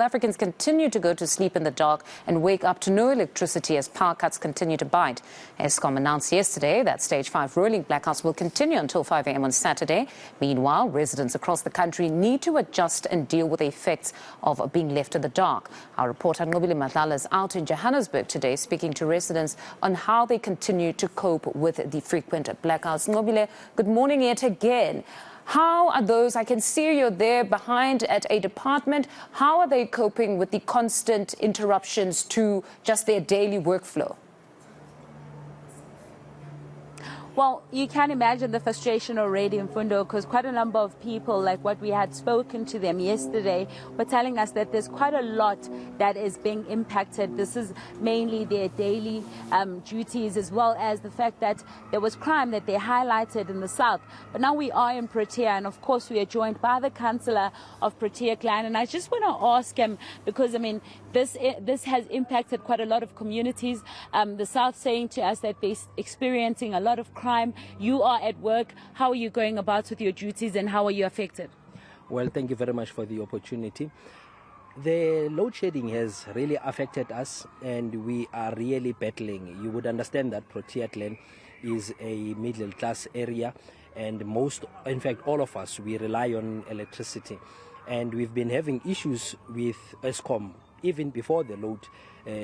Africans continue to go to sleep in the dark and wake up to no electricity as power cuts continue to bite. Eskom announced yesterday that Stage 5 rolling blackouts will continue until 5 a.m. on Saturday. Meanwhile, residents across the country need to adjust and deal with the effects of being left in the dark. Our reporter Nqobile Madlala is out in Johannesburg today speaking to residents on how they continue to cope with the frequent blackouts. Nqobile, good morning yet again. How are those, I can see you're there behind at a department, how are they coping with the constant interruptions to just their daily workflow? Well, you can imagine the frustration already in Fundo, because quite a number of people, like what we had spoken to them yesterday, were telling us that there's quite a lot that is being impacted. This is mainly their daily duties, as well as the fact that there was crime that they highlighted in the south. But now we are in Protea, and of course we are joined by the councillor of Protea Clan. And I just want to ask him, because I mean, this has impacted quite a lot of communities. The south saying to us that they're experiencing a lot of crime. You are at work. How are you going about with your duties and how are you affected? Well, thank you very much for the opportunity. The load shedding has really affected us and we are really battling. You would understand that Protea Clan is a middle class area and in fact all of us, we rely on electricity. And we've been having issues with Eskom even before the load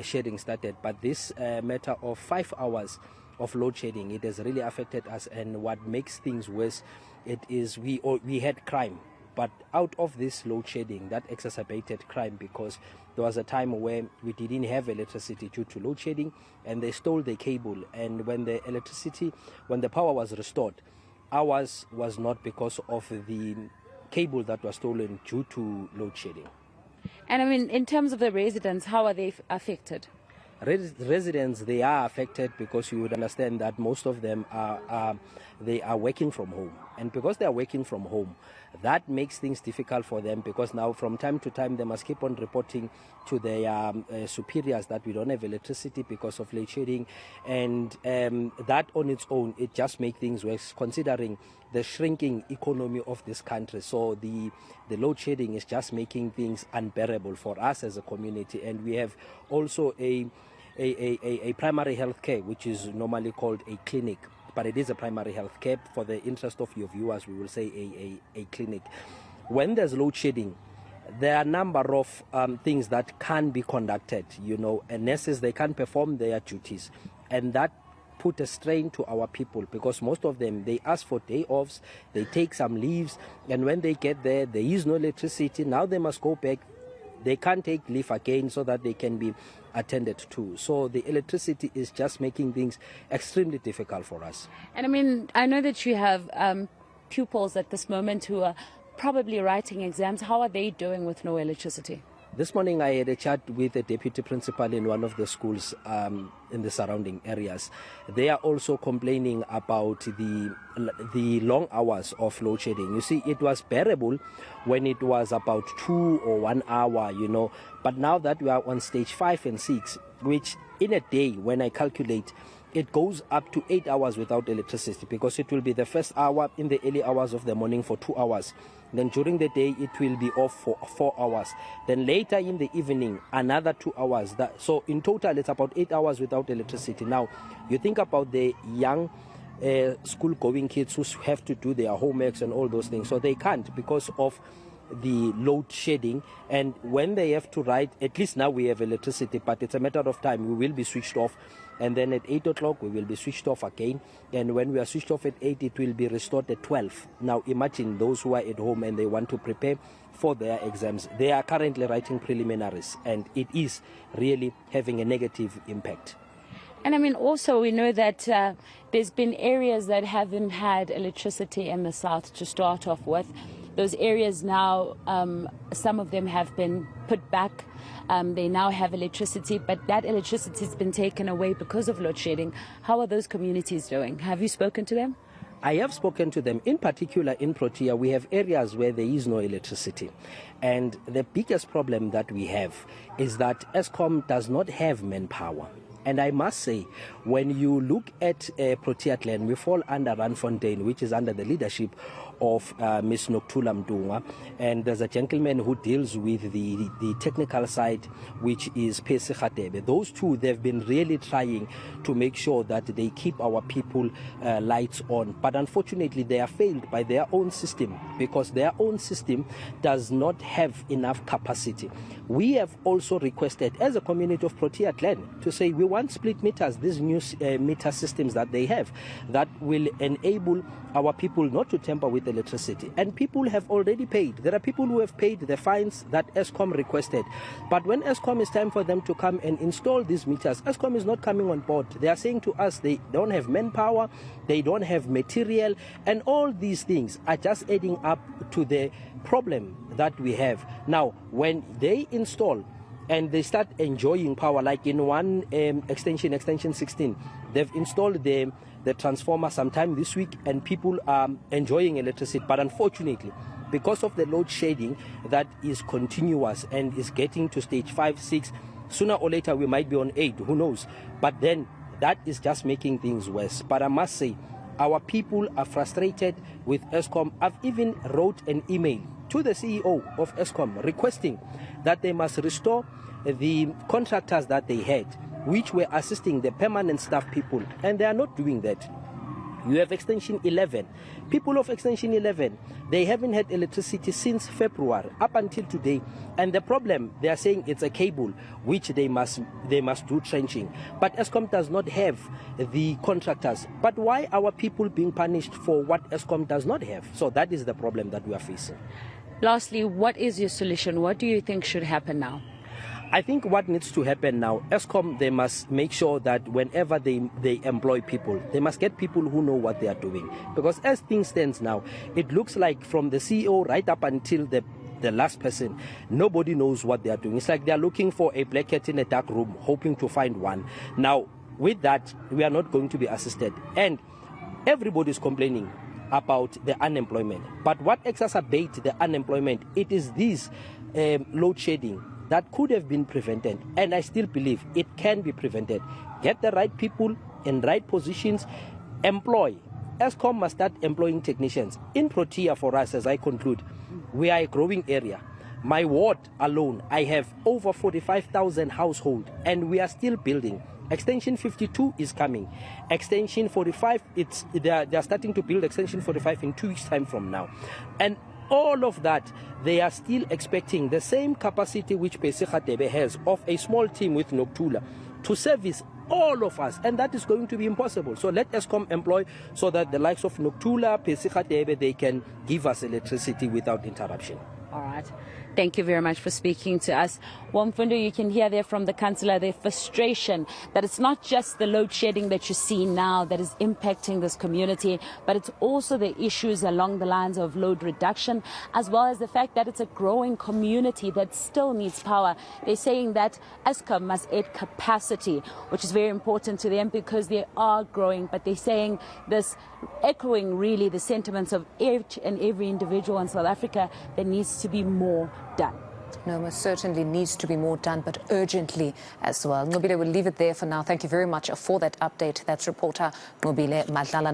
shedding started. But this matter of 5 hours of load shedding, it has really affected us, and what makes things worse, it is we had crime, but out of this load shedding that exacerbated crime, because there was a time where we didn't have electricity due to load shedding and they stole the cable, and when the power was restored, ours was not because of the cable that was stolen due to load shedding. And I mean, in terms of the residents, how are they affected? Residents, they are affected because you would understand that most of them they are working from home, and because they are working from home, that makes things difficult for them, because now from time to time they must keep on reporting to their superiors that we don't have electricity because of load shedding, and that on its own, it just makes things worse considering the shrinking economy of this country. So the load shedding is just making things unbearable for us as a community. And we have also a primary health care, which is normally called a clinic, but it is a primary health care. For the interest of your viewers, we will say a clinic. When there's load shedding, there are a number of things that can be conducted, and nurses, they can't perform their duties, and that put a strain to our people, because most of them, they ask for day offs, they take some leaves, and when they get there is no electricity. Now they must go back. They can't take leave again so that they can be attended to. So the electricity is just making things extremely difficult for us. And I mean, I know that you have pupils at this moment who are probably writing exams. How are they doing with no electricity? This morning I had a chat with a deputy principal in one of the schools in the surrounding areas. They are also complaining about the long hours of load shedding. You see, it was bearable when it was about 2 or 1 hour, but now that we are on stage 5 and 6, which in a day, when I calculate, it goes up to 8 hours without electricity, because it will be the first hour in the early hours of the morning for 2 hours. Then during the day, it will be off for 4 hours. Then later in the evening, another 2 hours. So in total, it's about 8 hours without electricity. Now, you think about the young school-going kids who have to do their homeworks and all those things. So they can't because of the load shedding, and when they have to write, at least now we have electricity, but it's a matter of time. We will be switched off, and then at 8 o'clock we will be switched off again, and when we are switched off at 8, it will be restored at 12. Now imagine those who are at home and they want to prepare for their exams. They are currently writing preliminaries, and it is really having a negative impact. And I mean, also we know that there's been areas that haven't had electricity in the south to start off with. Those areas now, some of them have been put back. They now have electricity, but that electricity has been taken away because of load shedding. How are those communities doing? Have you spoken to them? I have spoken to them. In particular, in Protea, we have areas where there is no electricity. And the biggest problem that we have is that Eskom does not have manpower. And I must say, when you look at Protea Clan, we fall under Randfontein, which is under the leadership of Ms. Nokuthula Mdunga, and there's a gentleman who deals with the technical side, which is Phesi Khatebe. Those two, they've been really trying to make sure that they keep our people lights on. But unfortunately, they are failed by their own system, because their own system does not have enough capacity. We have also requested, as a community of Protea Clan, to say we want split meters, these new meter systems that they have, that will enable our people not to tamper with electricity. And people have already paid. There are people who have paid the fines that Eskom requested. But when Eskom is time for them to come and install these meters, Eskom is not coming on board. They are saying to us they don't have manpower, they don't have material, and all these things are just adding up to the problem that we have. Now, when they install and they start enjoying power, like in one extension 16, they've installed the transformer sometime this week, and people are enjoying electricity. But unfortunately, because of the load shedding that is continuous and is getting to stage 5, 6, sooner or later we might be on 8, who knows. But then that is just making things worse. But I must say, our people are frustrated with Eskom. I've even wrote an email to the CEO of Eskom requesting that they must restore the contractors that they had, which were assisting the permanent staff people, and they are not doing that. You have Extension 11. People of Extension 11, they haven't had electricity since February up until today. And the problem, they are saying it's a cable, which they must do trenching. But Eskom does not have the contractors. But why are our people being punished for what Eskom does not have? So that is the problem that we are facing. Lastly, what is your solution? What do you think should happen now? I think what needs to happen now, Eskom, they must make sure that whenever they employ people, they must get people who know what they are doing. Because as things stand now, it looks like from the CEO right up until the last person, nobody knows what they are doing. It's like they are looking for a black cat in a dark room, hoping to find one. Now, with that, we are not going to be assisted. And everybody is complaining about the unemployment. But what exacerbates the unemployment, it is this load shedding that could have been prevented, and I still believe it can be prevented. Get the right people in right positions, employ. Eskom must start employing technicians. In Protea, for us, as I conclude, we are a growing area. My ward alone, I have over 45,000 households, and we are still building. Extension 52 is coming. Extension 45, they are starting to build Extension 45 in 2 weeks' time from now. And all of that, they are still expecting the same capacity which Phesi Khatebe has of a small team with Nokuthula to service all of us, and that is going to be impossible. So let Eskom employ so that the likes of Nokuthula, Phesi Khatebe, they can give us electricity without interruption. All right. Thank you very much for speaking to us. Mfundo, you can hear there from the councillor the frustration that it's not just the load shedding that you see now that is impacting this community, but it's also the issues along the lines of load reduction, as well as the fact that it's a growing community that still needs power. They're saying that Eskom must add capacity, which is very important to them because they are growing, but they're saying this, echoing really the sentiments of each and every individual in South Africa, there needs to be more done. No, most certainly needs to be more done, but urgently as well. Nqobile, we'll leave it there for now. Thank you very much for that update. That's reporter Nqobile Madlala.